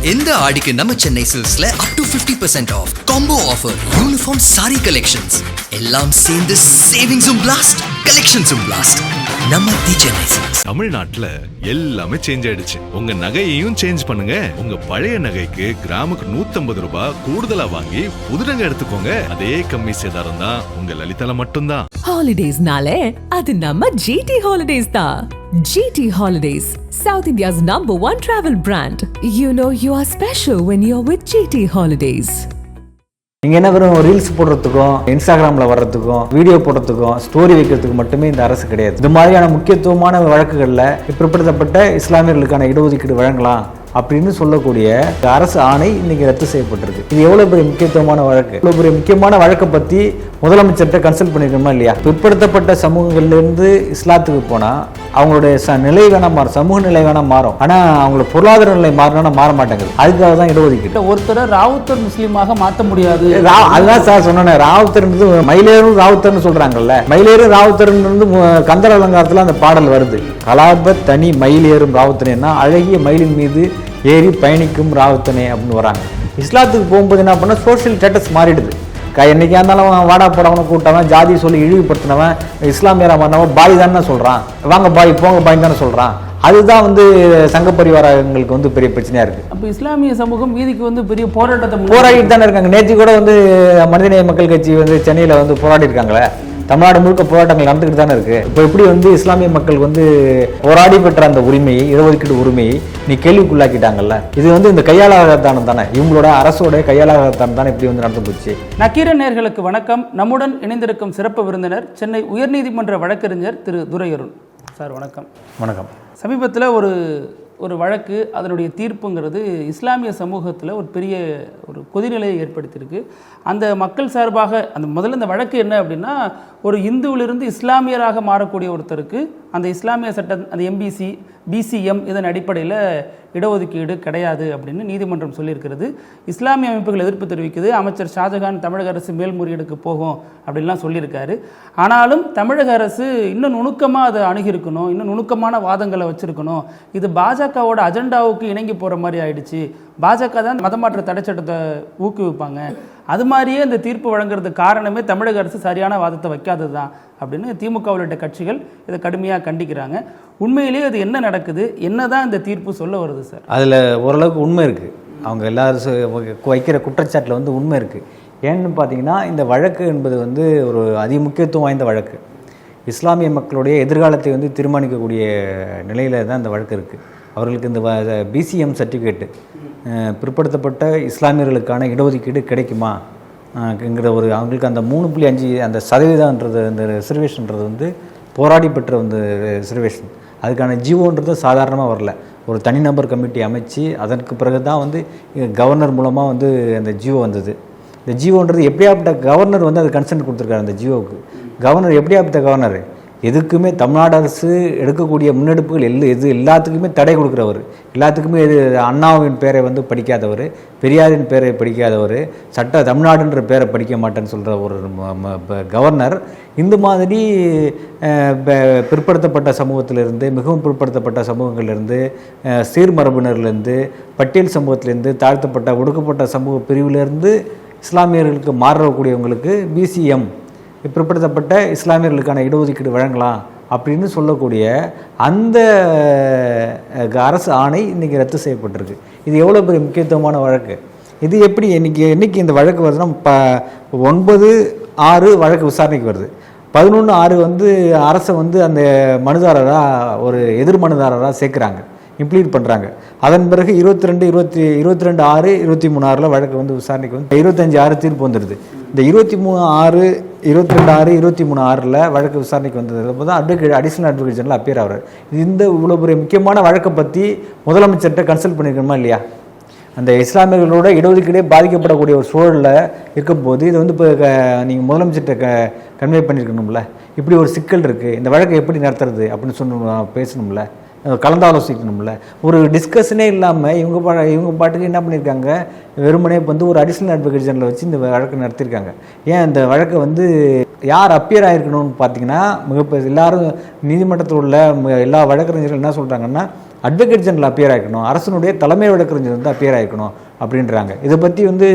இந்த ஆடிக்கு நம்ம சென்னை சில்க்ஸ்ல up to 50% off combo offer, uniform sari collections எல்லாம் சேர்ந்து சேவிங்ஸும் பிளாஸ்ட், கலெக்ஷன்ஸும் பிளாஸ்ட். நம்ம தி சென்னை சில்க்ஸ். தமிழ்நாட்டுல எல்லாமே சேஞ்ச் ஆயிடுச்சு. உங்க நகையையும் சேஞ்ச் பண்ணுங்க. உங்க பழைய நகைக்கு கிராமுக்கு 150 ரூபாய் கூடுதலா வாங்கி புது நகை எடுத்துக்கோங்க. அதே கம்மி சேதாரம் தான் உங்க லலிதால மட்டும்தான். ஹாலிடேஸ்னாலே அது நம்ம GT Holidays தான். GT Holidays, South India's #1 travel brand. You know you are special when you're with GT Holidays. நீங்கள் என்ன வெறும் ரீல்ஸ் போடுறதுக்கும் இன்ஸ்டாகிராமில் வர்றதுக்கும் வீடியோ போடுறதுக்கும் ஸ்டோரி வைக்கிறதுக்கு மட்டுமே இந்த அரசு கிடையாது. இந்த மாதிரியான முக்கியத்துவமான வழக்குகளில் பிற்படுத்தப்பட்ட இஸ்லாமியர்களுக்கான இடஒதுக்கீடு வழங்கலாம் அப்படின்னு சொல்லக்கூடிய அரசு ஆணை இன்னைக்கு ரத்து செய்யப்பட்டிருக்கு. இது எவ்வளவு பெரிய முக்கியத்துவமான வழக்கு. இவ்வளவு பெரிய முக்கியமான வழக்கை பற்றி முதலமைச்சர்கிட்ட கன்சல்ட் பண்ணிருக்கோமா இல்லையா? பிற்படுத்தப்பட்ட சமூகங்கள்லேருந்து இஸ்லாத்துக்கு போனால் அவங்களுடைய நிலை வேணா மாறும், சமூக நிலை வேணா மாறும். ஆனால் அவங்களோட பொருளாதார நிலை மாறினா மாற மாட்டேங்குது. அதுக்காக தான் இடஒதுக்கீடு. ஒருத்தரை ராவுத்தர் முஸ்லீமாக மாற்ற முடியாது. அதுதான் சார் சொன்னேன். ராவுத்தர் மயிலேறும் ராவுத்தர்னு சொல்றாங்கல்ல, மயிலேறும் ராவுத்தர் கந்தர் அலங்காரத்தில் அந்த பாடல் வருது. கலாபத் தனி மயிலேறும் ராவுத்தனேன்னா அழகிய மயிலின் மீது ஏறி பயணிக்கும் ராவுத்தனே அப்படின்னு வராங்க. இஸ்லாத்துக்கு போகும்போது என்ன பண்ண சோஷியல் ஸ்டேட்டஸ் மாறிடுது. என்னைக்கா இருந்தாலும் வாடா போடவனை கூட்டவன், ஜாதி சொல்லி இழிவுபடுத்தினவன், இஸ்லாமியரா மாறினவன் பாய் தானே சொல்றான், வாங்க பாய் போங்க பாய் தானே சொல்றான். அதுதான் சங்க பரிவாரங்களுக்கு பெரிய பிரச்சனையா இருக்கு. அப்ப இஸ்லாமிய சமூகம் வீதிக்கு பெரிய போராட்டத்தை போராடிட்டு தானே இருக்காங்க. நேற்று கூட மனிதநேய மக்கள் கட்சி சென்னையில போராடி இருக்காங்களே. தமிழ்நாடு முழுக்க போராட்டங்கள் நடந்துக்கிட்டு தானே இருக்கு. இப்போ எப்படி இஸ்லாமிய மக்கள் போராடி பெற்ற அந்த உரிமையை, இடஒதுக்கீடு உரிமையை நீ கேள்விக்குள்ளாக்கிட்டாங்கல்ல. இது இந்த கையாளாகத்தானம் தானே, இவங்களோட அரசோட கையாளாகத்தானம் தானே இப்படி நடந்து போச்சு. நக்கீரன் நேயர்களுக்கு வணக்கம். நம்முடன் இணைந்திருக்கும் சிறப்பு விருந்தினர் சென்னை உயர்நீதிமன்ற வழக்கறிஞர் திரு துரையருள் சார். வணக்கம். வணக்கம். சமீபத்தில் ஒரு வழக்கு, அதனுடைய தீர்ப்புங்கிறது இஸ்லாமிய சமூகத்தில் ஒரு பெரிய கொதிநிலையை ஏற்படுத்தியிருக்கு. அந்த மக்கள் சார்பாக முதல்ல இந்த வழக்கு என்ன அப்படின்னா, ஒரு இந்துவிலிருந்து இஸ்லாமியராக மாறக்கூடிய ஒருத்தருக்கு அந்த இஸ்லாமிய சட்டம், அந்த MBC BCM இதன் அடிப்படையில் இடஒதுக்கீடு கிடையாது அப்படின்னு நீதிமன்றம் சொல்லியிருக்கிறது. இஸ்லாமிய அமைப்புகள் எதிர்ப்பு தெரிவிக்குது. அமைச்சர் ஷாஜகான் தமிழக அரசு மேல்முறையீடுக்கு போகும் அப்படின்லாம் சொல்லியிருக்காரு. ஆனாலும் தமிழக அரசு இன்னும் நுணுக்கமாக அதை அணுகியிருக்கணும், இன்னும் நுணுக்கமான வாதங்களை வச்சுருக்கணும். இது பாஜகவோட அஜெண்டாவுக்கு இணங்கி போகிற மாதிரி ஆயிடுச்சு. பாஜக தான் மதமாற்ற தடை சட்டத்தை ஊக்குவிப்பாங்க. அது மாதிரியே இந்த தீர்ப்பு வழங்குறதுக்கு காரணமே தமிழக அரசு சரியான வாதத்தை வைக்காதது தான் அப்படின்னு திமுக உள்ளிட்ட கட்சிகள் இதை கடுமையாக கண்டிக்கிறாங்க. உண்மையிலேயே அது என்ன நடக்குது, என்னதான் இந்த தீர்ப்பு சொல்ல வருது சார்? அதில் ஓரளவுக்கு உண்மை இருக்குது. அவங்க எல்லாரும் வைக்கிற குற்றச்சாட்டில் உண்மை இருக்குது. ஏன்னு பார்த்தீங்கன்னா, இந்த வழக்கு என்பது ஒரு அதிமுக்கியத்துவம் வாய்ந்த வழக்கு. இஸ்லாமிய மக்களுடைய எதிர்காலத்தை தீர்மானிக்கக்கூடிய நிலையில் தான் இந்த வழக்கு இருக்குது. அவர்களுக்கு இந்த BCM சர்டிஃபிகேட்டு, பிற்படுத்தப்பட்ட இஸ்லாமியர்களுக்கான இடஒதுக்கீடு கிடைக்குமா ங்கிற அவங்களுக்கு அந்த 3.5 அந்த சதவீதம்ன்றது, அந்த ரிசர்வேஷன்ன்றது போராடி பெற்ற ரிசர்வேஷன். அதுக்கான ஜிஓன்றது சாதாரணமாக வரல. ஒரு தனிநபர் கமிட்டி அமைச்சு அதற்கு பிறகு தான் கவர்னர் மூலமாக அந்த ஜிஓ வந்தது. இந்த ஜிஓன்றது எப்படியாப்பட்ட கவர்னர் அது கன்சென்ட் கொடுத்துருக்காரு. அந்த ஜிஓவுக்கு கவர்னர் எப்படியாப்பட்ட கவர்னர், எதுக்குமே தமிழ்நாடு அரசு எடுக்கக்கூடிய முன்னெடுப்புகள் எல்லாத்துக்குமே தடை கொடுக்குறவர், எல்லாத்துக்குமே அண்ணாவின் பேரை படிக்காதவர், பெரியாரின் பேரை படிக்காதவர், தமிழ்நாடுன்ற பேரை படிக்க மாட்டேன்னு சொல்கிற ஒரு கவர்னர் இந்த மாதிரி பிற்படுத்தப்பட்ட சமூகத்திலிருந்து, மிகவும் பிற்படுத்தப்பட்ட சமூகங்கள்லேருந்து, சீர்மரபினர்லேருந்து, பட்டியல் சமூகத்திலேருந்து, தாழ்த்தப்பட்ட ஒடுக்கப்பட்ட சமூக பிரிவிலேருந்து இஸ்லாமியர்களுக்கு மாறக்கூடியவங்களுக்கு BCM, பிற்படுத்தப்பட்ட இஸ்லாமியர்களுக்கான இடஒதுக்கீடு வழங்கலாம் அப்படின்னு சொல்லக்கூடிய அந்த அரசு ஆணை இன்றைக்கி ரத்து செய்யப்பட்டிருக்கு. இது எவ்வளோ பெரிய முக்கியத்துவமான வழக்கு. இது எப்படி என்னைக்கு இந்த வழக்கு வருதுன்னா, 9/6 வழக்கு விசாரணைக்கு வருது. 11/6 அரசை அந்த மனுதாரராக, ஒரு எதிர் மனுதாரராக சேர்க்குறாங்க, இம்ப்ளீட் பண்ணுறாங்க. அதன் பிறகு 22/6 23/6 வழக்கு விசாரணைக்கு 25/6 தீர்ப்பு வந்துடுது. இந்த 23/6 22/6 23/6 வழக்கு விசாரணைக்கு வந்தது தான் அடிஷனல் அட்வொகேட் ஜெனரல் அப்பியர் ஆகிறார். இந்த இவ்வளோ பெரிய முக்கியமான வழக்கை பற்றி முதலமைச்சர்கிட்ட கன்சல்ட் பண்ணியிருக்கணுமா இல்லையா? அந்த இஸ்லாமியர்களோட இடஒதுக்கீடே பாதிக்கப்படக்கூடிய ஒரு சூழலில் இருக்கும்போது இது இப்போ நீங்கள் முதலமைச்சர்கிட்ட கன்வே பண்ணியிருக்கணும்ல. இப்படி ஒரு சிக்கல் இருக்குது, இந்த வழக்கை எப்படி நடத்துறது அப்படின்னு பேசணும்ல, கலந்தாலோசிக்கணும்ல. ஒரு டிஸ்கஷனே இல்லாமல் இவங்க பாட்டுக்கு என்ன பண்ணியிருக்காங்க, வெறுமனே ஒரு அடிஷனல் அட்வொகேட் ஜெனரல் வச்சு இந்த வழக்கு நடத்தியிருக்காங்க. ஏன் இந்த வழக்கை யார் அப்பியர் ஆகிருக்கணும்னு பார்த்தீங்கன்னா, எல்லாரும் நீதிமன்றத்தில் உள்ள எல்லா வழக்கறிஞர்கள் என்ன சொல்கிறாங்கன்னா, அட்வொகேட் ஜெனரல் அப்பியர் ஆகிக்கணும், அரசனுடைய தலைமை வழக்கறிஞர் வந்து அப்பியர் ஆகிக்கணும் அப்படின்றாங்க. இதை பற்றி வந்து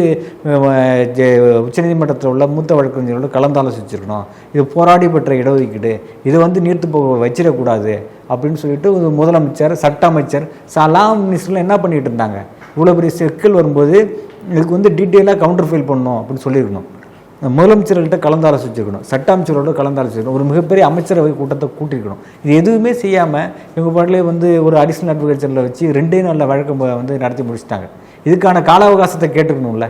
உச்சநீதிமன்றத்தில் உள்ள மூத்த வழக்கறிஞர்களோட கலந்தாலோசிச்சிருக்கணும். இது போராடி பெற்ற இடஒதுக்கீடு, இதை வந்து நீர்த்து போக வச்சிடக்கூடாது அப்படின்னு சொல்லிட்டு முதலமைச்சர், சட்ட அமைச்சர், லா மினிஸ்டர்லாம் என்ன பண்ணிகிட்டு இருந்தாங்க. இவ்வளோ பெரிய சிக்கல் வரும்போது இதுக்கு வந்து டீட்டெயிலாக கவுண்டர் ஃபைல் பண்ணணும் அப்படின்னு சொல்லியிருக்கணும். முதலமைச்சர்கள்ட்ட கலந்தாலோசிச்சிருக்கணும், சட்ட அமைச்சரோட கலந்தாலோசிச்சிருக்கணும், ஒரு மிகப்பெரிய அமைச்சரவை கூட்டத்தை கூட்டியிருக்கணும். இது எதுவுமே செய்யாமல் இவங்க பாட்டிலே வந்து ஒரு அடிஷ்னல் அட்வொகேட் ஜெனரலை வச்சு 2 நாளில் வழக்கம் வந்து நடத்தி முடிச்சிட்டாங்க. இதுக்கான கால அவகாசத்தை கேட்டுக்கணும்ல.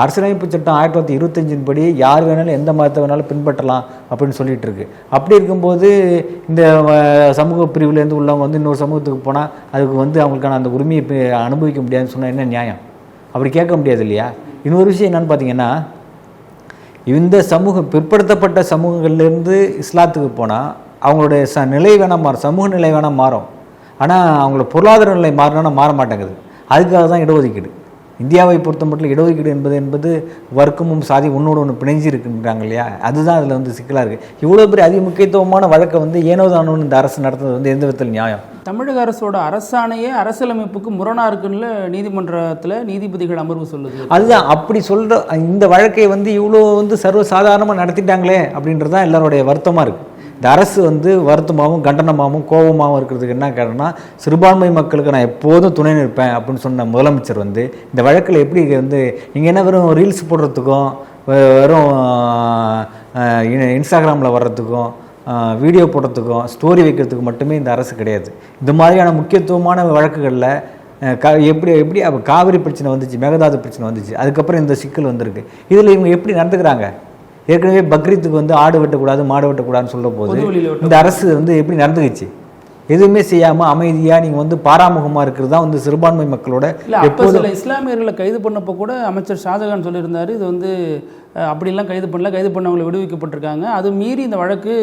அரசியலமைப்பு சட்டம் 1925 படி யார் வேணாலும் எந்த மதத்தை வேணாலும் பின்பற்றலாம் அப்படின்னு சொல்லிட்டு இருக்கு. அப்படி இருக்கும்போது இந்த சமூக பிரிவுலேருந்து உள்ளவங்க வந்து இன்னொரு சமூகத்துக்கு போனால் அதுக்கு வந்து அவங்களுக்கான அந்த உரிமையை அனுபவிக்க முடியாதுன்னு சொன்னால் என்ன நியாயம்? அப்படி கேட்க முடியாது இல்லையா? இன்னொரு விஷயம் என்னன்னு பார்த்தீங்கன்னா, இந்த பிற்படுத்தப்பட்ட சமூகங்கள்லேருந்து இஸ்லாத்துக்கு போனால் அவங்களுடைய நிலை வேணால் மாறும், சமூக நிலை வேணால் மாறும். ஆனால் அவங்களோட பொருளாதார நிலை மாறினா மாற மாட்டேங்குது. அதுக்காக தான் இடஒதுக்கீடு. இந்தியாவை பொறுத்த மட்டும் இடஒதுக்கீடு என்பது வர்க்கமும் சாதி ஒன்றோடு ஒன்று பிணைஞ்சி இருக்குன்றாங்க இல்லையா? அதுதான் அதில் வந்து சிக்கலாக இருக்குது. இவ்வளோ பெரிய அதி முக்கியத்துவமான வழக்கை வந்து ஏனோதானோன்னு இந்த அரசு நடத்துறது வந்து எந்த விதத்தில் நியாயம்? தமிழக அரசோட அரசாணையே அரசியலமைப்புக்கு முரணாக இருக்குன்னு நீதிமன்றத்தில் நீதிபதிகள் அமர்வு சொல்லுது. அதுதான் அப்படி சொல்கிற இந்த வழக்கை வந்து இவ்வளோ வந்து சர்வசாதாரணமாக நடத்திட்டாங்களே அப்படின்றது தான் எல்லாருடைய வருத்தமாக இருக்குது. இந்த அரசு வந்து வருத்தமாகவும் கண்டனமாகவும் கோபமாகவும் இருக்கிறதுக்கு என்ன காரணம்னா, சிறுபான்மை மக்களுக்கு நான் எப்போதும் துணை நிற்பேன் அப்படின்னு சொன்ன முதலமைச்சர் வந்து இந்த வழக்கில் எப்படி வந்து இங்கே என்ன வெறும் ரீல்ஸ் போடுறதுக்கும் வெறும் இன்ஸ்டாகிராமில் வர்றதுக்கும் வீடியோ போடுறதுக்கும் ஸ்டோரி வைக்கிறதுக்கு மட்டுமே இந்த அரசு கிடையாது. இந்த மாதிரியான முக்கியத்துவமான வழக்குகளில் எப்படி காவிரி பிரச்சனை வந்துச்சு, மேகதாது பிரச்சனை வந்துச்சு, அதுக்கப்புறம் இந்த சிக்கல் வந்திருக்கு. இதில் இவங்க எப்படி நடந்துக்கிறாங்க? ஏற்கனவே பக்ரீத்துக்கு வந்து ஆடு வெட்டக்கூடாது மாடு வெட்டக்கூடாதுன்னு சொல்ல போது இந்த அரசு வந்து எப்படி நடந்துக்குச்சு? எதுவுமே செய்யாமல் அமைதியாக நீங்கள் வந்து பாராமுகமாக இருக்கிறது தான் வந்து சிறுபான்மை மக்களோட. சில இஸ்லாமியர்களை கைது பண்ணப்போ கூட அமைச்சர் ஷாஜகான் சொல்லியிருந்தார், இது வந்து அப்படிலாம் கைது பண்ணவங்களை விடுவிக்கப்பட்டிருக்காங்க, அது மீறி இந்த வழக்கு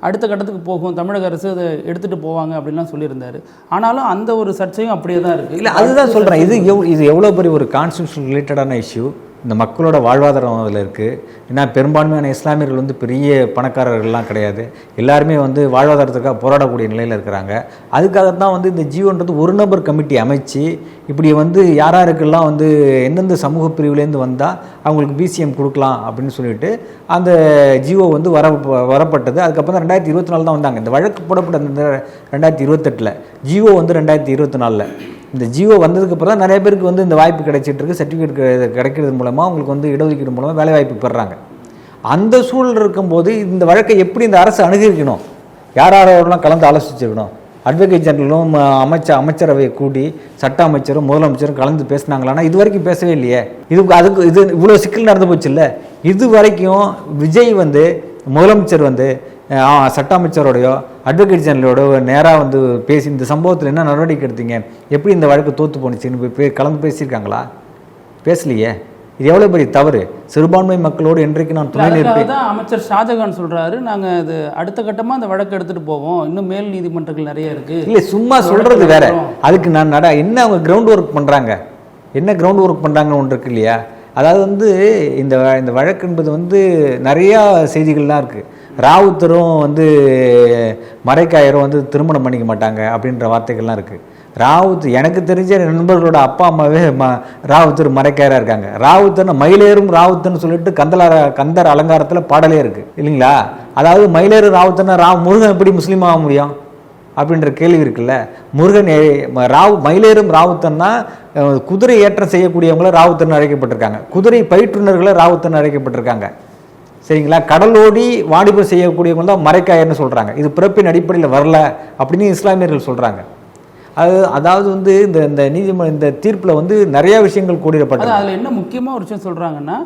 அடுத்த கட்டத்துக்கு போகும், தமிழக அரசு அதை எடுத்துகிட்டு போவாங்க அப்படின்லாம் சொல்லியிருந்தார். ஆனாலும் அந்த ஒரு சர்ச்சையும் அப்படியே தான் இருக்குது. இல்லை, அதுதான் சொல்கிறேன். இது எவ்வளோ பெரிய ஒரு கான்ஸ்டியூஷன் ரிலேட்டடான இஷ்யூ. இந்த மக்களோட வாழ்வாதாரம் அதில் இருக்குது. ஏன்னா பெரும்பான்மையான இஸ்லாமியர்கள் வந்து பெரிய பணக்காரர்கள்லாம் கிடையாது, எல்லாருமே வந்து வாழ்வாதாரத்துக்காக போராடக்கூடிய நிலையில் இருக்கிறாங்க. அதுக்காக தான் வந்து இந்த ஜியோன்றது ஒரு நபர் கமிட்டி அமைச்சு இப்படி வந்து யாராருக்கெல்லாம் வந்து எந்தெந்த சமூக பிரிவுலேருந்து வந்தால் அவங்களுக்கு பிசிஎம் கொடுக்கலாம் அப்படின்னு சொல்லிட்டு அந்த ஜியோ வந்து வரப்பட்டது. அதுக்கப்புறம் தான் 2024 தான் வந்தாங்க. இந்த வழக்கு போடப்பட்ட இந்த 2028 ஜியோ வந்து 2024 இந்த ஜியோ வந்ததுக்கப்புறம் தான் நிறைய பேருக்கு வந்து இந்த வாய்ப்பு கிடைச்சிட்டு இருக்கு. சர்டிஃபிகேட் கிடைக்கிறது மூலமாக அவங்களுக்கு வந்து இடஒதுக்கீடு மூலமாக வேலை வாய்ப்பு பெறுறாங்க. அந்த சூழல் இருக்கும்போது இந்த வழக்கை எப்படி இந்த அரசு அணுகிக்கணும், யாரெல்லாம் கலந்து ஆலோசிச்சிருக்கணும்? அட்வொகேட் ஜெனரலும் அமைச்சரவையை கூட்டி சட்ட அமைச்சரும் முதலமைச்சரும் கலந்து பேசினாங்களான்னா இது வரைக்கும் பேசவே இல்லையே. இது இவ்வளோ சிக்கல் நடந்து போச்சு இல்லை. இது வரைக்கும் விஜய் வந்து முதலமைச்சர் வந்து சட்ட அமைச்சரோடையோ அட்வொகேட் ஜெனரலோட நேராக வந்து பேசி இந்த சம்பவத்தில் என்ன நடவடிக்கை எடுத்தீங்க, எப்படி இந்த வழக்கு தோற்று போணுச்சுன்னு கலந்து பேசியிருக்காங்களா? பேசலையே. இது எவ்வளோ பெரிய தவறு. சிறுபான்மை மக்களோடு என்றைக்கு நான் துணை நிற்பேன். அமைச்சர் ஷாஜகான் சொல்கிறாரு, நாங்கள் அது அடுத்த கட்டமாக அந்த வழக்கு எடுத்துகிட்டு போவோம், இன்னும் மேல் நீதிமன்றங்கள் நிறைய இருக்குது. இல்லை, சும்மா சொல்கிறது வேற. அதுக்கு நான் என்ன அவங்க கிரவுண்ட் ஒர்க் பண்ணுறாங்க, என்ன கிரவுண்ட் ஒர்க் பண்ணுறாங்கன்னு ஒன்று இருக்கு இல்லையா? அதாவது வந்து இந்த வழக்கு என்பது வந்து நிறையா செய்திகள்லாம் இருக்குது. ராவுத்தரும் வந்து மரைக்காயரும் வந்து திருமணம் பண்ணிக்க மாட்டாங்க அப்படின்ற வார்த்தைகள்லாம் இருக்குது. எனக்கு தெரிஞ்ச நண்பர்களோட அப்பா அம்மாவே ராவுத்தர் மரைக்காயராக இருக்காங்க. ராவுத்தர்னு மயிலேறும் ராவுத்தர்னு சொல்லிட்டு கந்தர் அலங்காரத்தில் பாடலே இருக்குது இல்லைங்களா? அதாவது மயிலேறு ராவுத்தர்னா முருகன் எப்படி முஸ்லீம் ஆக முடியும் அப்படின்ற கேள்வி இருக்குல்ல. முருகன் மயிலேறும் ராவுத்தர்னா குதிரை ஏற்றம் செய்யக்கூடியவங்கள ராவுத்தர்னு அழைக்கப்பட்டிருக்காங்க, குதிரை பயிற்றுனர்களை ராவுத்தர்னு அழைக்கப்பட்டிருக்காங்க. சரிங்களா? கடலோடி வாணிபம் செய்யக்கூடியவங்க தான் மரைக்காயர்னு சொல்கிறாங்க. இது பிறப்பின் அடிப்படையில் வரல அப்படின்னு இஸ்லாமியர்கள் சொல்கிறாங்க. அதாவது வந்து இந்த தீர்ப்பில் வந்து நிறைய விஷயங்கள் கூடிடப்பட்டது. அதில் என்ன முக்கியமாக ஒரு விஷயம் சொல்கிறாங்கன்னா,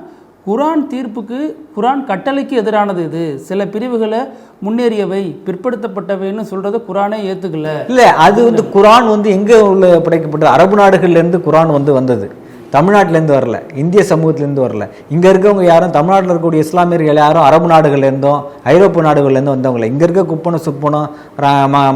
குரான் தீர்ப்புக்கு குரான் கட்டளைக்கு எதிரானது இது, சில பிரிவுகளை முன்னேறியவை பிற்படுத்தப்பட்டவைன்னு சொல்கிறத குரானே ஏற்றுக்கல. இல்லை, அது வந்து குரான் வந்து எங்கே உள்ள படைக்கப்பட்டது? அரபு நாடுகள்லேருந்து குரான் வந்து வந்தது, தமிழ்நாட்டிலேருந்து வரல, இந்திய சமூகத்திலேருந்து வரல. இங்கே இருக்கவங்க யாரும் தமிழ்நாட்டில் இருக்கக்கூடிய இஸ்லாமியர்கள் யாரும் அரபு நாடுகள்லேருந்தும் ஐரோப்பிய நாடுகள்லேருந்து வந்தவங்கள. இங்கே இருக்க குப்பனும் சுப்பனும்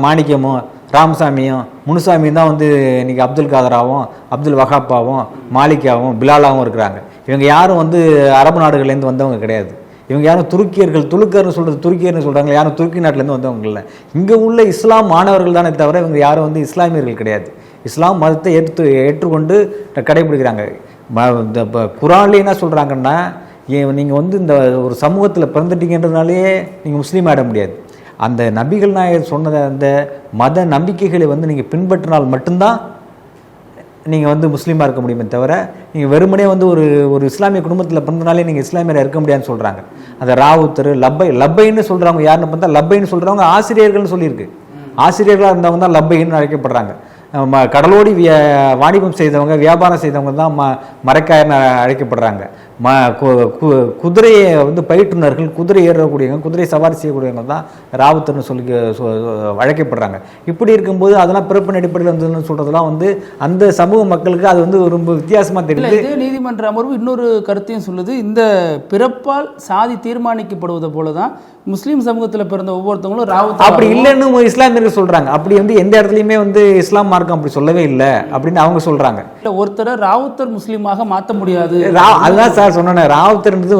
மாணிக்கமும் ராமசாமியும் முனுசாமியும் தான் வந்து இன்றைக்கி அப்துல் காதராகவும் அப்துல் வஹாப்பாவும் மாலிகாவும் பிலாலாவும் இருக்கிறாங்க. இவங்க யாரும் வந்து அரபு நாடுகள்லேருந்து வந்தவங்க கிடையாது. இவங்க யாரும் துருக்கியர்கள், துலுக்கர்னு சொல்கிறது துருக்கியர்னு சொல்கிறாங்க, யாரும் துருக்கி நாட்டிலேருந்து வந்தவங்க இல்லை. இங்கே உள்ள இஸ்லாம் மாணவர்கள் தானே தவிர இவங்க யாரும் வந்து இஸ்லாமியர்கள் கிடையாது. இஸ்லாம் மதத்தை ஏற்றுக்கொண்டு கடைபிடிக்கிறாங்க. இந்த குரான்லேயே என்ன சொல்கிறாங்கன்னா, நீங்கள் வந்து இந்த ஒரு சமூகத்தில் பிறந்துட்டீங்கன்றதுனாலே நீங்கள் முஸ்லீம் ஆகிட முடியாது. அந்த நபிகள் நாயகர் சொன்ன அந்த மத நம்பிக்கைகளை வந்து நீங்கள் பின்பற்றினால் மட்டும்தான் நீங்கள் வந்து முஸ்லீமாக இருக்க முடியுமே தவிர நீங்கள் வெறுமனே வந்து ஒரு இஸ்லாமிய குடும்பத்தில் பிறந்தனாலே நீங்கள் இஸ்லாமியராக இருக்க முடியாதுன்னு சொல்கிறாங்க. அந்த ராவுத்தர், லப்பைன்னு சொல்கிறவங்க யாருன்னு பார்த்தா, லப்பைன்னு சொல்கிறவங்க ஆசிரியர்கள்னு சொல்லியிருக்கு. ஆசிரியர்களாக இருந்தவங்க தான் லப்பைன்னு அழைக்கப்படுறாங்க. கடலோடி வாணிபம் செய்தவங்க, வியாபாரம் செய்தவங்க தான் மரைக்காயர்னு அழைக்கப்படுறாங்க. குதிரையை வந்து பயிற்றுனர்கள், குதிரை ஏறக்கூடியவங்க, குதிரை சவாரி செய்யக்கூடியவங்க தான் ராவுத்தர்னு சொல்லி அழைக்கப்படுறாங்க. இப்படி இருக்கும்போது அதெல்லாம் பிறப்பின் அடிப்படையில் வந்து சொல்கிறதுலாம் வந்து அந்த சமூக மக்களுக்கு அது வந்து ரொம்ப வித்தியாசமாக தெரியுது. இதே நீதிமன்ற அமர்வு இன்னொரு கருத்தையும் சொல்லுது, இந்த பிறப்பால் சாதி தீர்மானிக்கப்படுவதை போல தான் முஸ்லீம் சமூகத்தில் பிறந்த ஒவ்வொருத்தவங்களும் ராவுத்தர் அப்படி இல்லைன்னு இஸ்லாமியர்கள் சொல்கிறாங்க. அப்படி வந்து எந்த இடத்துலையுமே வந்து இஸ்லாம் மார்க்கம் அப்படி சொல்லவே இல்லை அப்படின்னு அவங்க சொல்கிறாங்க. இல்லை, ஒருத்தரை ராவுத்தர் முஸ்லீமாக மாற்ற முடியாது. அதுதான் சார் சொன்னேன், ராவுத்தர்ன்றது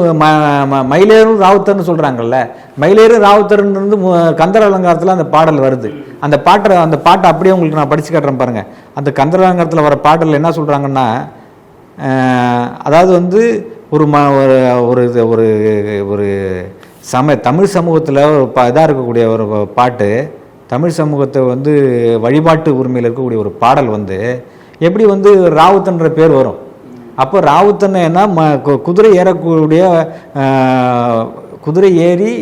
மயிலேறும் ராவுத்தர்னு சொல்கிறாங்கல்ல, மயிலேறும் ராவுத்தர்ன்றது கந்தர் அலங்காரத்தில் அந்த பாடல் வருது. அந்த பாட்டை அப்படியே உங்களுக்கு நான் படித்து காட்டுறேன் பாருங்கள். அந்த கந்தர் அலங்காரத்தில் வர பாடல் என்ன சொல்கிறாங்கன்னா, அதாவது வந்து ஒரு தமிழ் சமூகத்தில் ஒரு இதாக இருக்கக்கூடிய ஒரு பாட்டு, தமிழ் சமூகத்தை வந்து வழிபாட்டு உரிமையில் இருக்கக்கூடிய ஒரு பாடல் வந்து எப்படி வந்து ராவுத்தன்ற பேர் வரும். அப்போ ராவுத்தன் என்ன குதிரை ஏறக்கூடிய, குதிரை ஏறி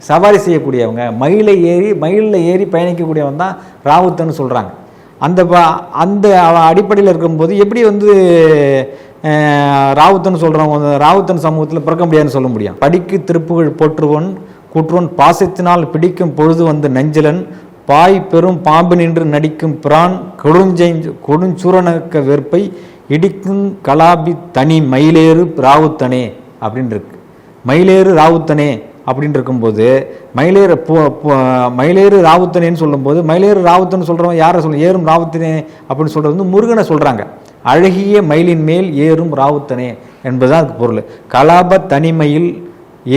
சவாரி செய்யக்கூடியவங்க, மயிலில் ஏறி பயணிக்கக்கூடியவன் தான் ராவுத்தன்னு சொல்கிறாங்க. அந்த அடிப்படையில் இருக்கும்போது எப்படி வந்து ராவுத்தன் சொல்கிறவங்க ராவுத்தன் சமூகத்தில் பிறக்க முடியாதுன்னு சொல்ல முடியும். படிக்கு திருப்புகள் போற்றுவன் குற்றுவன் பாசத்தினால் பிடிக்கும் பொழுது வந்து நெஞ்சலன் பாய் பெரும் பாம்பு நின்று நடிக்கும் பிரான் கொடுஞ்சூரனக்க வெறுப்பை இடிக்கும் கலாபி தனி மயிலேறு ராவுத்தனே அப்படின்னு இருக்கு. மயிலேறு ராவுத்தனே அப்படின்னு இருக்கும்போது மயிலேறு ராவுத்தனேன்னு சொல்லும்போது, மயிலேறு ராவுத்தன் சொல்கிறவங்க யாரை ஏறும் ராவுத்தனே அப்படின்னு சொல்கிறது வந்து முருகனை சொல்கிறாங்க. அழகிய மயிலின் மேல் ஏறும் ராவுத்தனே என்பதுதான் அதுக்கு பொருள். கலாப தனிமயில்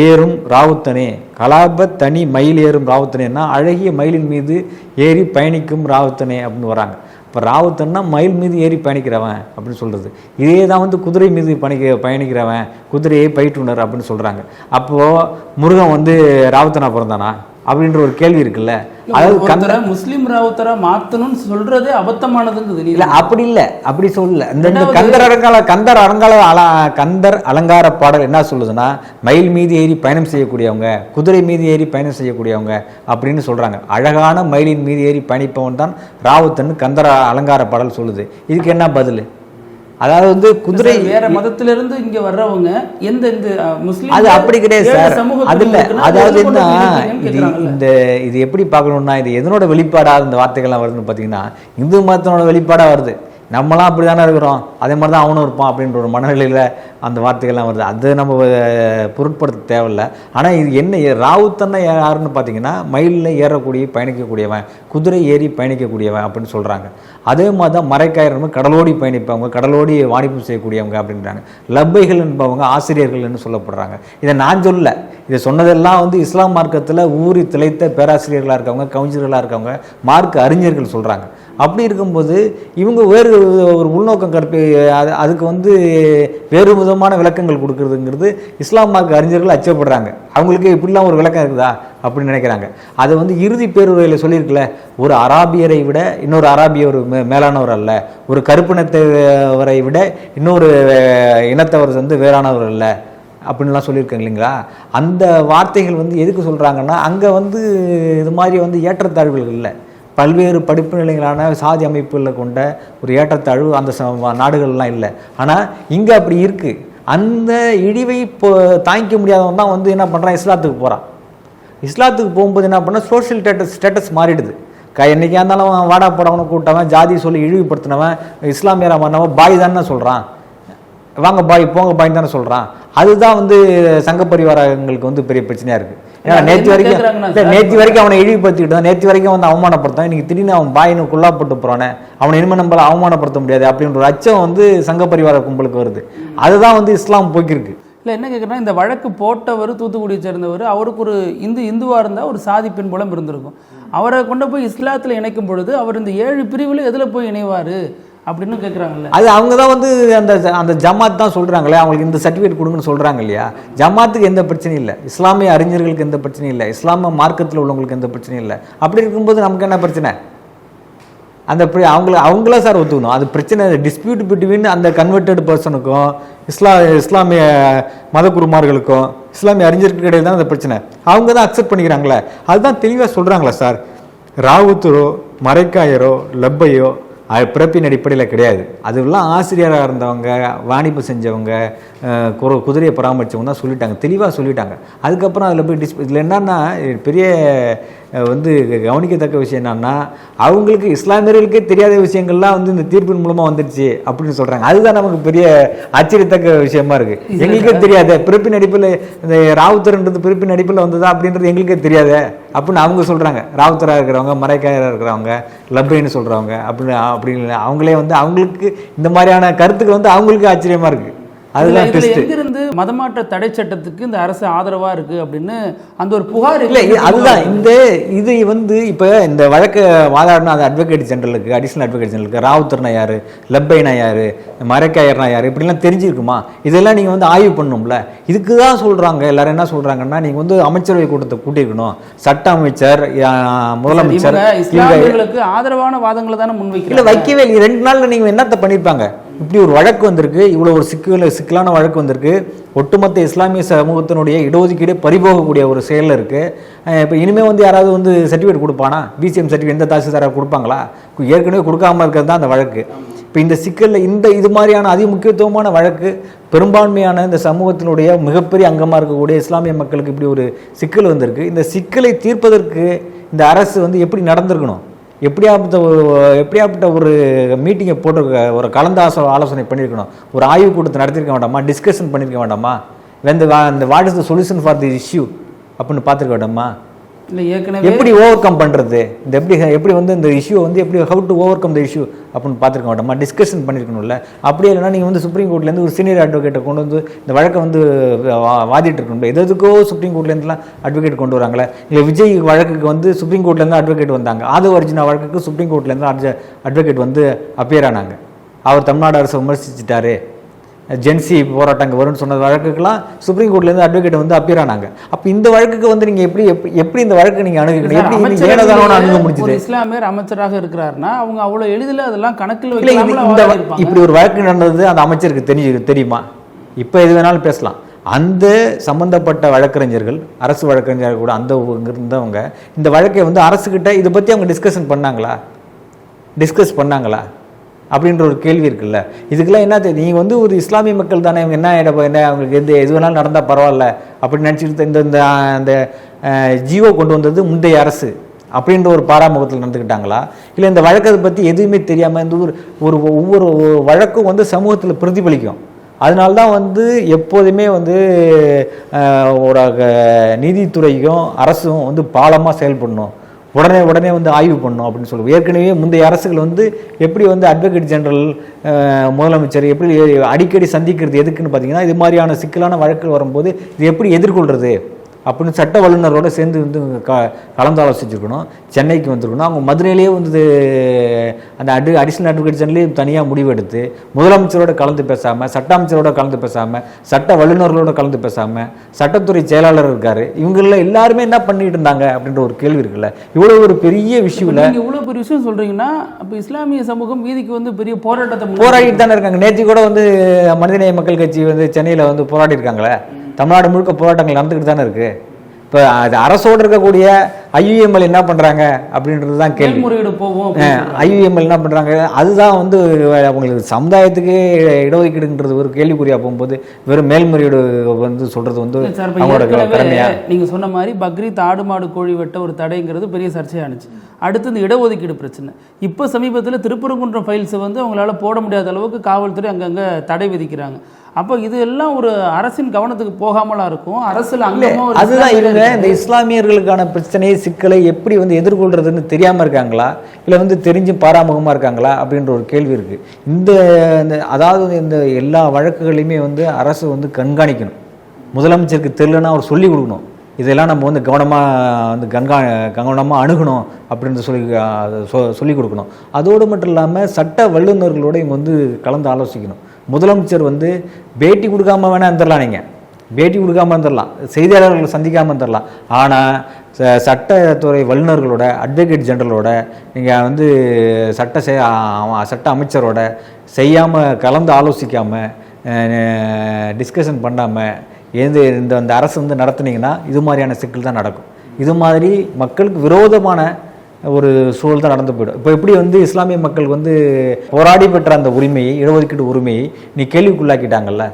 ஏறும் ராவுத்தனே, கலாப தனி மயில் ஏறும் ராவுத்தனேன்னா அழகிய மயிலின் மீது ஏறி பயணிக்கும் ராவுத்தனே அப்படின்னு வராங்க. இப்போ ராவுத்தன்னா மயில் மீது ஏறி பயணிக்கிறவன் அப்படின்னு சொல்கிறது. இதே தான் வந்து குதிரை மீது பயணிக்கிறவன், குதிரையை பயிற்றுனர் அப்படின்னு சொல்கிறாங்க. அப்போது முருகன் வந்து ராவுத்தனா பிறந்தானா அப்படின்ற ஒரு கேள்வி இருக்குல்ல. அதாவது முஸ்லீம் ராவுத்தரா மாத்தணும்னு சொல்றதே அபத்தமானதுங்குது. இல்லை அப்படி இல்லை, அப்படி சொல்லல. இந்த கந்தர் அலங்கார பாடல் என்ன சொல்லுதுன்னா, மயில் மீது ஏறி பயணம் செய்யக்கூடியவங்க, குதிரை மீது ஏறி பயணம் செய்யக்கூடியவங்க அப்படின்னு சொல்றாங்க. அழகான மயிலின் மீது ஏறி பயணிப்பவன் தான் ராவுத்தன் கந்தர் அலங்கார பாடல் சொல்லுது. இதுக்கு என்ன பதில்? அதாவது வந்து குதிரை வேற மதத்திலிருந்து இங்க வர்றவங்க எந்த முஸ்லீம் அது அப்படி கிடையாது சார். அது இல்லை, அதாவது இது எப்படி பார்க்கணும்னா, இது எதனோட வெளிப்பாடாக இந்த வார்த்தைகள்லாம் வருதுன்னு பார்த்தீங்கன்னா, இந்து மதத்தினோட வெளிப்பாடாக வருது. நம்மளாம் அப்படி தானே இருக்கிறோம், அதே மாதிரி தான் அவனும் இருப்பான் அப்படின்ற ஒரு மனநிலையில் அந்த வார்த்தைகள்லாம் வருது. அது நம்ம பொருட்படுத்த தேவையில்லை. ஆனால் இது என்ன, ராவுத்தன்னா யாருன்னு பார்த்தீங்கன்னா, மயிலில் ஏறக்கூடிய பயணிக்கக்கூடியவன், குதிரை ஏறி பயணிக்கக்கூடியவன் அப்படின்னு சொல்கிறாங்க. அதே மாதிரி தான் மரைக்காயர் கடலோடி பயணிப்பவங்க, கடலோடி வாணிபம் செய்யக்கூடியவங்க அப்படின்றாங்க. லப்பைகள் என்பவங்க ஆசிரியர்கள்னு சொல்லப்படுறாங்க. இதை நான் சொல்ல, இதை சொன்னதெல்லாம் வந்து இஸ்லாம் மார்க்கத்தில் ஊறி திளைத்த பேராசிரியர்களாக இருக்கவங்க, கவிஞர்களாக இருக்கவங்க, மார்க்க அறிஞர்கள் சொல்கிறாங்க. அப்படி இருக்கும்போது இவங்க வேறு ஒரு உள்நோக்கம் அதுக்கு வந்து வேறு விதமான விளக்கங்கள் கொடுக்குறதுங்கிறது இஸ்லாம் மார்க்க அறிஞர்கள் அச்சப்படுறாங்க. அவங்களுக்கு இப்படிலாம் ஒரு விளக்கம் இருக்குதா அப்படின்னு நினைக்கிறாங்க. அதை வந்து இறுதி பேருரையில் சொல்லியிருக்கல, ஒரு அராபியரை விட இன்னொரு அராபியர் ஒரு மேலானவர் அல்ல, ஒரு கருப்பினத்தவரை விட இன்னொரு இனத்தவர் வந்து வேறானவர் அல்ல அப்படின்லாம் சொல்லியிருக்காங்க இல்லைங்களா. அந்த வார்த்தைகள் வந்து எதுக்கு சொல்கிறாங்கன்னா, அங்கே வந்து இது மாதிரி வந்து ஏற்றத்தாழ்வுகள் இல்லை, பல்வேறு படிப்பு நிலைகளான சாதி அமைப்புகளில் கொண்ட ஒரு ஏற்றத்தாழ்வு அந்த நாடுகள்லாம் இல்லை. ஆனால் இங்கே அப்படி இருக்குது. அந்த இழிவை தாங்கிக்க முடியாதவன் தான் வந்து என்ன பண்ணுறான், இஸ்லாத்துக்கு போகிறான். இஸ்லாத்துக்கு போகும்போது என்ன பண்ணால் சோஷியல் ஸ்டேட்டஸ் மாறிடுது. என்றைக்கா இருந்தாலும் வாடா போடவனை கூட்டவன், ஜாதி சொல்லி இழிவுபடுத்தினவன், இஸ்லாமியராக மாறினவன் பாய் தானே சொல்கிறான், வாங்க பாய் போங்க பாய் தானே சொல்கிறான். அதுதான் வந்து சங்க பரிவாரங்களுக்கு வந்து பெரிய பிரச்சனையாக இருக்குது. ஏன்னா நேற்று வரைக்கும் அவனை இழிவுபடுத்திக்கிட்டு தான், நேற்று வரைக்கும் வந்து அவமானப்படுத்தான், இன்னைக்கு திடீர்னு அவன் பாயின்னு குள்ளாப்பட்டு போகிறானே, அவனை இனிமேல் நம்மளால் அவமானப்படுத்த முடியாது அப்படின்ற ஒரு அச்சம் வந்து சங்க பரிவார கும்பலுக்கு வருது. அதுதான் வந்து இஸ்லாம் போக்கிருக்கு. இல்லை என்ன கேட்குறேன்னா, இந்த வழக்கு போட்டவர் தூத்துக்குடியை சேர்ந்தவர், அவருக்கு ஒரு இந்துவாக இருந்தால் ஒரு சாதி பின்புலம் இருந்திருக்கும். அவரை கொண்டு போய் இஸ்லாத்தில் இணைக்கும் பொழுது அவர் இந்த 7 பிரிவில் எதில் போய் இணைவார் அப்படின்னு கேட்குறாங்கல்ல. அது அவங்க தான் வந்து அந்த ஜமாத் தான் சொல்கிறாங்களே, அவங்களுக்கு இந்த சர்டிஃபிகேட் கொடுங்கன்னு சொல்கிறாங்க இல்லையா. ஜமாத்துக்கு எந்த பிரச்சனையும் இல்லை, இஸ்லாமிய அறிஞர்களுக்கு எந்த பிரச்சனையும் இல்லை, இஸ்லாமிய மார்க்கத்தில் உள்ளவங்களுக்கு எந்த பிரச்சனையும் இல்லை. அப்படி இருக்கும்போது நமக்கு என்ன பிரச்சனை? அந்த அவங்கள சார் ஒத்துக்கணும். அது பிரச்சனை டிஸ்பியூட் பிட்வீன் அந்த கன்வெர்டட் பர்சனுக்கும் இஸ்லாமிய மதகுருமார்களுக்கும் இஸ்லாமிய அறிஞர்களுக்கு இடையே தான் அந்த பிரச்சனை. அவங்க தான் அக்செப்ட் பண்ணிக்கிறாங்களே, அதுதான் தெளிவாக சொல்கிறாங்களே சார். ராவுத்தரோ மரைக்காயரோ லப்பையோ பிறப்பின் அடிப்படையில் கிடையாது. அதுவெல்லாம் ஆசிரியராக இருந்தவங்க, வாணிபு செஞ்சவங்க, குதிரையை பராமரித்தவங்க தான் சொல்லிட்டாங்க, தெளிவாக சொல்லிட்டாங்க. அதுக்கப்புறம் அதில் போய் இதில் என்னன்னா பெரிய வந்து கவனிக்கத்தக்க விஷயம் என்னன்னா, அவங்களுக்கு இஸ்லாமியர்களுக்கே தெரியாத விஷயங்கள்லாம் வந்து இந்த தீர்ப்பின் மூலமாக வந்துடுச்சு அப்படின்னு சொல்கிறாங்க. அதுதான் நமக்கு பெரிய ஆச்சரியத்தக்க விஷயமா இருக்குது. எங்களுக்கே தெரியாத பிறப்பின் அடிப்படையில் இந்த ராவுத்தர்ன்றது பிறப்பின் அடிப்படையில் வந்ததா அப்படின்றது எங்களுக்கே தெரியாத அப்படின்னு அவங்க சொல்கிறாங்க. ராவுத்தராக இருக்கிறவங்க, மரைக்காயராக இருக்கிறவங்க, லப்பைன்னு சொல்கிறவங்க அப்படின்னு அவங்களே வந்து அவங்களுக்கு இந்த மாதிரியான கருத்துக்கள் வந்து அவங்களுக்கு ஆச்சரியமாக இருக்குது. அதுதான் எங்கிருந்து மதமாற்ற தடை சட்டத்துக்கு இந்த அரசு ஆதரவா இருக்கு அப்படின்னு அந்த ஒரு புகார் இல்லை. அதுதான் இது வந்து இப்போ இந்த வழக்கை வாதாடினா அது அட்வொகேட் ஜெனரலுக்கு, அடிஷனல் அட்வொகேட் ஜெனரலுக்கு ராவுத்தர்னா யார், லப்பைனா யார், மரைக்காயர்னா யார் இப்படிலாம் தெரிஞ்சிருக்குமா? இதெல்லாம் நீங்கள் வந்து ஆய்வு பண்ணணும்ல. இதுக்கு தான் சொல்கிறாங்க எல்லாரும். என்ன சொல்கிறாங்கன்னா, நீங்கள் வந்து அமைச்சரவை கூட்டத்தை கூட்டியிருக்கணும், சட்ட அமைச்சர், முதலமைச்சர் இஸ்லாமியர்களுக்கு ஆதரவான வாதங்களை தானே முன்வைக்கல. இல்லை வைக்கவே இல்லை. 2 நாளில் நீங்கள் என்னத்தை பண்ணியிருப்பாங்க? இப்படி ஒரு வழக்கு வந்திருக்கு, இவ்வளோ ஒரு சிக்கலான வழக்கு வந்திருக்கு, ஒட்டுமொத்த இஸ்லாமிய சமூகத்தினுடைய இடஒதுக்கீடு பறிபோகக்கூடிய ஒரு செயலில் இருக்குது. இப்போ இனிமேல் வந்து யாராவது வந்து சர்டிஃபிகேட் கொடுப்பானா? பிசிஎம் சர்டிஃபிகேட் எந்த தாசில்தாராக கொடுப்பாங்களா? ஏற்கனவே கொடுக்காமல் இருக்கிறது தான் அந்த வழக்கு. இப்போ இந்த சிக்கலில் இது மாதிரியான அதி முக்கியத்துவமான வழக்கு பெரும்பான்மையான இந்த சமூகத்தினுடைய மிகப்பெரிய அங்கமாக இருக்கக்கூடிய இஸ்லாமிய மக்களுக்கு இப்படி ஒரு சிக்கல் வந்திருக்கு. இந்த சிக்கலை தீர்ப்பதற்கு இந்த அரசு வந்து எப்படி நடந்திருக்கணும்? எப்படியாப்பட்ட ஒரு மீட்டிங்கை போட்டிருக்க, ஒரு ஆலோசனை பண்ணியிருக்கணும், ஒரு ஆய்வு கூட்டத்தை நடத்திருக்க வேண்டாமா, டிஸ்கஷன் பண்ணியிருக்க வேண்டாமா, இந்த what is the solution for the issue அப்படின்னு பார்த்துருக்க வேண்டாமா? இல்லை ஏற்கனவே எப்படி ஓவர் கம் பண்ணுறது, இந்த எப்படி வந்து இந்த இஷ்யூ வந்து எப்படி how to over come the issue அப்படின்னு பார்த்துருக்க வேண்டாமா, டிஸ்கஷன் பண்ணியிருக்கணும்ல. அப்படியே இல்லைனா நீங்கள் வந்து சுப்ரீம் கோர்ட்லேருந்து ஒரு சீனியர் அட்வொகேட்டை கொண்டு வந்து இந்த வழக்கை வந்து வாதிட்டு இருக்கணும். எதுக்கோ சுப்ரீம் கோர்ட்லேருந்துலாம் அட்வொகேட் கொண்டு வராங்களே. இல்லை விஜய் வழக்குக்கு வந்து சுப்ரீம் கோர்ட்லேருந்து அட்வொகேட் வந்தாங்க, ஆதவ அர்ஜுனா வழக்குக்கு சுப்ரீம் கோர்ட்லேருந்து அட்வொகேட் வந்து அப்பியர் ஆனாங்க. அவர் தமிழ்நாடு அரசை விமர்சிச்சுட்டாரு, ஜென்சி போராட்டங்க வரும்னு சொன்ன வழக்குக்கெல்லாம் சுப்ரீம் கோர்ட்லேருந்து அட்வொகேட் வந்து அப்பியர் ஆனாங்க. அப்போ இந்த வழக்குக்கு வந்து நீங்கள் எப்படி இந்த வழக்கு நீங்கள் அணுகுறீங்க? எப்படி ஏனதானோன்னு அணுக முடிஞ்சது? இஸ்லாமியர் அமைச்சராக இருக்கிறாருன்னா அவங்க அவ்வளோ எளிதில் அதெல்லாம் கணக்கில் இப்படி ஒரு வழக்கு நடந்தது அந்த அமைச்சருக்கு தெரியுமா? இப்போ எது வேணாலும் பேசலாம். அந்த சம்பந்தப்பட்ட வழக்கறிஞர்கள், அரசு வழக்கறிஞர்கள் கூட அந்த இருந்தவங்க இந்த வழக்கை வந்து அரசுக்கிட்ட இதை பற்றி அவங்க டிஸ்கஸ் பண்ணாங்களா அப்படின்ற ஒரு கேள்வி இருக்குல்ல. இதுக்கெல்லாம் என்ன தெரியும்? நீங்கள் வந்து ஒரு இஸ்லாமிய மக்கள் தானே, இவங்க என்ன அவங்களுக்கு எது வேணாலும் நடந்தால் பரவாயில்ல அப்படின்னு நினச்சிக்கிட்டு இந்த ஜியோ கொண்டு வந்தது முந்தைய அரசு அப்படின்ற ஒரு பாராமுகத்தில் நடந்துக்கிட்டாங்களா? இல்லை இந்த வழக்கத்தை பற்றி எதுவுமே தெரியாமல் இந்த ஒவ்வொரு வழக்கும் வந்து சமூகத்தில் பிரதிபலிக்கும். அதனால்தான் வந்து எப்போதுமே வந்து ஒரு நீதித்துறையும் அரசும் வந்து பாலமாக செயல்படணும், உடனே வந்து ஆய்வு பண்ணணும் அப்படின்னு சொல்லுவோம். ஏற்கனவே முந்தைய அரசுகள் வந்து எப்படி வந்து அட்வொகேட் ஜெனரல், முதலமைச்சர் எப்படி அடிக்கடி சந்திக்கிறது எதுக்குன்னு பார்த்தீங்கன்னா, இது மாதிரியான சிக்கலான வழக்குகள் வரும்போது இது எப்படி எதிர்கொள்கிறது அப்படின்னு சட்ட வல்லுநரோடு சேர்ந்து வந்து கலந்து ஆலோசிச்சிருக்கணும். சென்னைக்கு வந்துருக்கணும். அவங்க மதுரையிலேயே வந்து அந்த அடிஷனல் அட்வொகேட் ஜெனரலே தனியாக முடிவெடுத்து முதலமைச்சரோட கலந்து பேசாமல், சட்ட அமைச்சரோட கலந்து பேசாமல், சட்ட வல்லுநர்களோட கலந்து பேசாமல், சட்டத்துறை செயலாளர் இருக்கார், இவங்களெல்லாம் எல்லாருமே என்ன பண்ணிட்டு இருந்தாங்க அப்படின்ற ஒரு கேள்வி இருக்குல்ல. இவ்வளோ ஒரு பெரிய விஷயம் இவ்வளோ பெரிய விஷயம் சொல்கிறீங்கன்னா, அப்போ இஸ்லாமிய சமூகம் வீதிக்கு வந்து பெரிய போராடிட்டு தானே இருக்காங்க. நேற்று கூட வந்து மனிதநேய மக்கள் கட்சி வந்து சென்னையில் வந்து போராடி இருக்காங்களே. தமிழ்நாடு முழுக்க போராட்டங்கள் நடந்துக்கிட்டு தானே இருக்குது. இப்போ அது அரசோடு இருக்கக்கூடிய ஐயுஎம்எல் என்ன பண்ணுறாங்க அப்படின்றது தான் கேள்வி. ஐயுஎம்எல் என்ன பண்ணுறாங்க, அதுதான் வந்து அவங்களுக்கு சமுதாயத்துக்கே இடஒதுக்கீடுன்றது ஒரு கேள்விக்குறியாக போகும்போது வெறும் மேல்முறையீடு வந்து சொல்கிறது வந்து அவங்களோட கடமையா? நீங்கள் சொன்ன மாதிரி பக்ரீத் ஆடு மாடு கோழி வெட்ட ஒரு தடைங்கிறது பெரிய சர்ச்சையானுச்சு. அடுத்து இந்த இடஒதுக்கீடு பிரச்சனை. இப்போ சமீபத்தில் திருப்பரங்குன்றம் ஃபைல்ஸை வந்து அவங்களால போட முடியாத அளவுக்கு காவல்துறை அங்கங்கே தடை விதிக்கிறாங்க. அப்போ இது எல்லாம் ஒரு அரசின் கவனத்துக்கு போகாமலா இருக்கும். அரசில் அதுதான் இவங்க இந்த இஸ்லாமியர்களுக்கான பிரச்சனையை, சிக்கலை எப்படி வந்து எதிர்கொள்றதுன்னு தெரியாமல் இருக்காங்களா, இல்லை வந்து தெரிஞ்சு பாராமுகமாக இருக்காங்களா அப்படின்ற ஒரு கேள்வி இருக்குது. அதாவது இந்த எல்லா வழக்குகளையுமே வந்து அரசு வந்து கண்காணிக்கணும். முதலமைச்சருக்கு தெரியலன்னா அவர் சொல்லி கொடுக்கணும். இதெல்லாம் நம்ம வந்து கவனமாக அணுகணும் அப்படின்னு சொல்லி கொடுக்கணும். அதோடு மட்டும் இல்லாமல் சட்ட வல்லுநர்களோடு இவங்க வந்து கலந்து ஆலோசிக்கணும். முதலமைச்சர் வந்து பேட்டி கொடுக்காம வேணால் இருந்துடலாம், நீங்கள் பேட்டி கொடுக்காம இருந்துடலாம், செய்தியாளர்களை சந்திக்காமல் இருந்துடலாம். ஆனால் சட்டத்துறை வல்லுநர்களோட, அட்வொகேட் ஜெனரலோட, நீங்கள் வந்து சட்ட அமைச்சரோட செய்யாமல், கலந்து ஆலோசிக்காமல், டிஸ்கஷன் பண்ணாமல் இந்த அரசு வந்து நடத்துனீங்கன்னா இது மாதிரியான சிக்கல் தான் நடக்கும். இது மாதிரி மக்களுக்கு விரோதமான ஒரு சூழல் தான் நடந்து போயிடும். இப்போ எப்படி வந்து இஸ்லாமிய மக்கள் வந்து போராடி பெற்ற அந்த உரிமையை, இடஒதுக்கீடு உரிமையை நீ கேள்விக்குள்ளாக்கிட்டாங்கல்ல,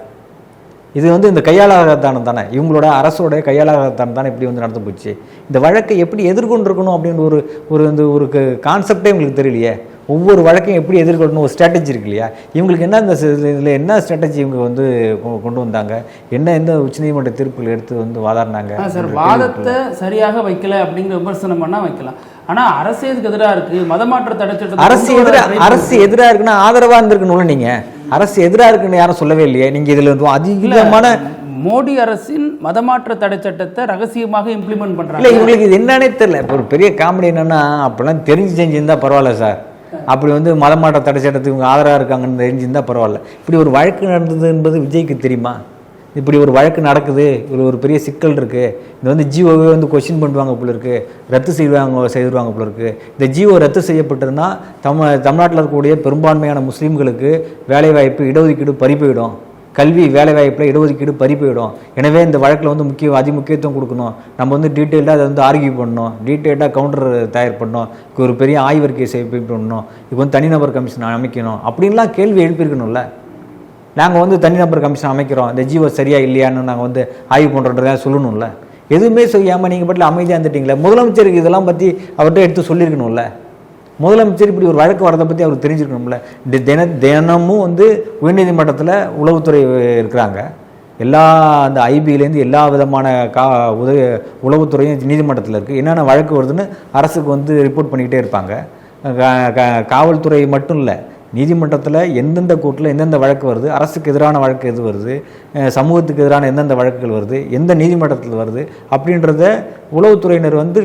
இது வந்து இந்த கையாளாகத்தானம் தானே, இவங்களோட அரசோட கையாளாகத்தானம் தானே இப்படி வந்து நடந்து போச்சு. இந்த வழக்கை எப்படி எதிர்கொண்டிருக்கணும் அப்படின்னு ஒரு கான்செப்டே உங்களுக்கு தெரியலையே. ஒவ்வொரு வழக்கையும் எப்படி எதிர்கொள்ளணும் ஒரு ஸ்ட்ராட்டஜி இருக்கு இல்லையா. இவங்களுக்கு என்ன இந்த இதில் என்ன ஸ்ட்ராட்டஜி இவங்க வந்து கொண்டு வந்தாங்க, எந்த உச்சநீதிமன்ற தீர்ப்புகள் எடுத்து வந்து வாதாடினாங்க? சார், வாதத்தை சரியாக வைக்கல அப்படிங்கிற விமர்சனம் பண்ணால் வைக்கலாம். ஆனால் அரசு எதுக்கு எதிராக இருக்குது? மதமாற்ற தடை சட்டம் அரசு எதிராக இருக்குன்னா ஆதரவாக இருந்திருக்கணும்ல. நீங்கள் அரசு எதிராக இருக்குன்னு யாரும் சொல்லவே இல்லையே. நீங்கள் இதில் அதிகமான மோடி அரசின் மதமாற்ற தடை சட்டத்தை ரகசியமாக இம்ப்ளிமெண்ட் பண்ணுறாங்க. இல்லை, இவங்களுக்கு இது என்னன்னே தெரியல. இப்போ ஒரு பெரிய காமெடி என்னன்னா, அப்பெல்லாம் தெரிஞ்சு செஞ்சுருந்தா பரவாயில்ல சார், அப்படி வந்து மதமாற்ற தடை சட்டத்துக்கு இவங்க ஆதரவாக இருக்காங்கன்னு தெரிஞ்சிருந்தால் பரவாயில்ல. இப்படி ஒரு வழக்கு நடந்தது என்பது விஜய்க்கு தெரியுமா? இப்படி ஒரு வழக்கு நடக்குது, இதில் ஒரு பெரிய சிக்கல் இருக்குது, இது வந்து ஜிஓவே வந்து கொஸ்டின் பண்ணுவாங்க போல இருக்குது, ரத்து செய்துருவாங்க போல இருக்குது. இந்த ஜிஓ ரத்து செய்யப்பட்டதுன்னா தமிழ்நாட்டில் இருக்கக்கூடிய பெரும்பான்மையான முஸ்லீம்களுக்கு வேலைவாய்ப்பு, இடஒதுக்கீடு பறி போயிடும். கல்வி, வேலைவாய்ப்பில் இடஒதுக்கீடு பறி போயிடும். எனவே இந்த வழக்கில் வந்து அதிமுக்கியத்துவம் கொடுக்கணும். நம்ம வந்து டீட்டெயில்டாக அதை வந்து ஆர்கியூ பண்ணணும், டீட்டெயில்டாக கவுண்டர் தயார் பண்ணணும், ஒரு பெரிய ஆய்வறிக்கை பண்ணணும், இப்போ வந்து தனிநபர் கமிஷன் அமைக்கணும் அப்படின்லாம் கேள்வி எழுப்பியிருக்கணும்ல. நாங்கள் வந்து தனிநபர் கமிஷன் அமைக்கிறோம், இந்த ஜீவோ சரியா இல்லையான்னு நாங்கள் வந்து ஆய்வு பண்ணுறோன்றதா சொல்லணும்ல. எதுவுமே செய்யாமல் நீங்கள் பாட்டில் அமைதியாக இருந்துட்டீங்களே. முதலமைச்சருக்கு இதெல்லாம் பற்றி அவர்கிட்ட எடுத்து சொல்லியிருக்கணும்ல. முதலமைச்சர் இப்படி ஒரு வழக்கு வரதை பற்றி அவருக்கு தெரிஞ்சிருக்கணும்ல. தினமும் வந்து உயர்நீதிமன்றத்தில் உளவுத்துறை இருக்கிறாங்க. எல்லா அந்த ஐபியிலேருந்து எல்லா விதமான உளவுத்துறையும் நீதிமன்றத்தில் இருக்குது. என்னென்ன வழக்கு வருதுன்னு அரசுக்கு வந்து ரிப்போர்ட் பண்ணிக்கிட்டே இருப்பாங்க. காவல்துறை மட்டும் இல்லை, நீதிமன்றத்தில் எந்தெந்த கோர்ட்டில் எந்தெந்த வழக்கு வருது, அரசுக்கு எதிரான வழக்கு எது வருது, சமூகத்துக்கு எதிரான எந்தெந்த வழக்குகள் வருது, எந்த நீதிமன்றத்தில் வருது அப்படின்றத உளவுத்துறையினர் வந்து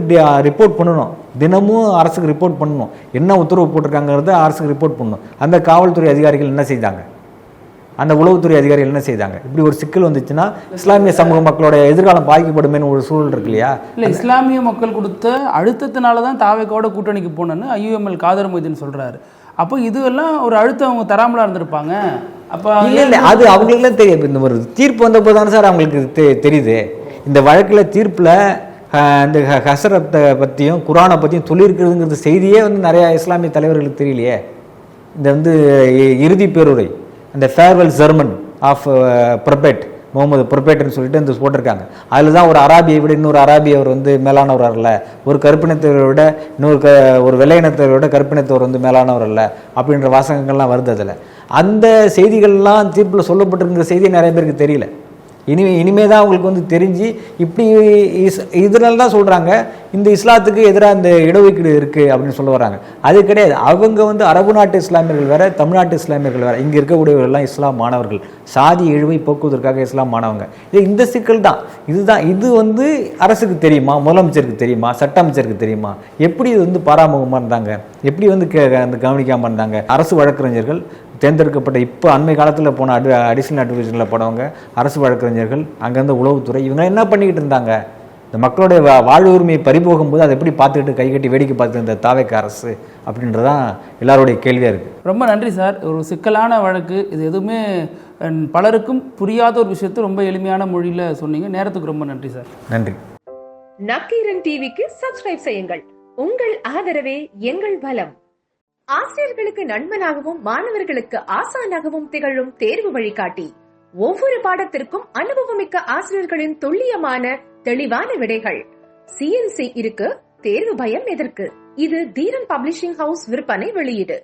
ரிப்போர்ட் பண்ணணும். தினமும் அரசுக்கு ரிப்போர்ட் பண்ணணும். என்ன உத்தரவு போட்டிருக்காங்கிறத அரசுக்கு ரிப்போர்ட் பண்ணணும். அந்த காவல்துறை அதிகாரிகள் என்ன செய்தாங்க, அந்த உளவுத்துறை அதிகாரிகள் என்ன செய்தாங்க? இப்படி ஒரு சிக்கல் வந்துச்சுன்னா இஸ்லாமிய சமூக மக்களோட எதிர்காலம் பாதிக்கப்படுமேனு ஒரு சூழல் இருக்கு இல்லையா? இல்லை, இஸ்லாமிய மக்கள் கொடுத்த அழுத்தத்தினால தான் தாவேக்காவோட கூட்டணிக்கு போனேன்னு ஐயுஎம்எல் காதர் மொய்தீன் சொல்கிறாரு. அப்போ இதுவெல்லாம் ஒரு அழுத்தம் அவங்க தராமலா இருந்திருப்பாங்க. அப்போ இல்லை, அது அவங்களுக்குலாம் தெரியும். இந்த ஒரு தீர்ப்பு வந்தபோது தானே சார் அவங்களுக்கு தெரியுது. இந்த வழக்கில் தீர்ப்பில் இந்த ஹசரத்தை பற்றியும் குரானை பற்றியும் சொல்லியிருக்கிறதுங்கிறது செய்தியே வந்து நிறையா இஸ்லாமிய தலைவர்களுக்கு தெரியலையே. இந்த வந்து இறுதி பேருரை, அந்த farewell sermon of prophet, Muhammad ப்ரொபேட்னு சொல்லிட்டு இந்த போட்டிருக்காங்க. அதில் தான் ஒரு அராபியை விட இன்னொரு அராபியவர் வந்து மேலானவர் அல்ல, ஒரு கருப்பினத்தவரை விட ஒரு வெள்ளையினத்தவரை விட கருப்பினத்தவர் வந்து மேலானவர் அல்ல அப்படின்ற வாசகங்கள்லாம் வருது. அதில் அந்த செய்திகள்லாம் தீர்ப்பில் சொல்லப்பட்டிருக்கிற செய்தி நிறைய பேருக்கு தெரியல. இனிமே தான் அவங்களுக்கு வந்து தெரிஞ்சு இப்படி இதனால தான் சொல்கிறாங்க இந்த இஸ்லாத்துக்கு எதிராக இந்த இடஒதுக்கீடு இருக்குது அப்படின்னு சொல்ல வராங்க. அது கிடையாது. அவங்க வந்து அரபு நாட்டு இஸ்லாமியர்கள் வேறு, தமிழ்நாட்டு இஸ்லாமியர்கள் வேறு. இங்கே இருக்கக்கூடியவர்கள்லாம் இஸ்லாம் மாணவர்கள், சாதி இழிவை போக்குவதற்காக இஸ்லாம் மாணவங்க. இந்த சிக்கல் தான் இதுதான். இது வந்து அரசுக்கு தெரியுமா, முதலமைச்சருக்கு தெரியுமா, சட்ட அமைச்சருக்கு தெரியுமா? எப்படி இது வந்து பாராமுகமாக இருந்தாங்க, எப்படி வந்து கவனிக்காமல் இருந்தாங்க? அரசு வழக்கறிஞர்கள் தேர்ந்தெடுக்கப்பட்ட இப்போ அண்மை காலத்தில் போன அடிஷனல் அட்வொகேஷனில் போனவங்க, அரசு வழக்கறிஞர்கள், அங்கேருந்து உளவுத்துறை, இவங்க என்ன பண்ணிக்கிட்டு இருந்தாங்க? இந்த மக்களுடைய வாழ்வு உரிமையை பறிபோகும் போது அதை எப்படி பார்த்துக்கிட்டு கைகட்டி வேடிக்கை பார்த்து இந்த தாவேக்க அரசு அப்படின்றதான் எல்லாருடைய கேள்வியாக இருக்குது. ரொம்ப நன்றி சார். ஒரு சிக்கலான வழக்கு இது, எதுவுமே பலருக்கும் புரியாத ஒரு விஷயத்தை ரொம்ப எளிமையான மொழியில் சொன்னீங்க. நேரத்துக்கு ரொம்ப நன்றி சார். நன்றி. நக்கீரன் டிவிக்கு சப்ஸ்கிரைப் செய்யுங்கள். உங்கள் ஆதரவே எங்கள் பலம். ஆசிரியர்களுக்கு நண்பனாகவும் மாணவர்களுக்கு ஆசானாகவும் திகழும் தேர்வு வழிகாட்டி. ஒவ்வொரு பாடத்திற்கும் அனுபவமிக்க ஆசிரியர்களின் துல்லியமான தெளிவான விடைகள். CNC இருக்கு, தேர்வு பயம் எதற்கு? இது தீரன் பப்ளிஷிங் ஹவுஸ் விற்பனை வெளியீடு.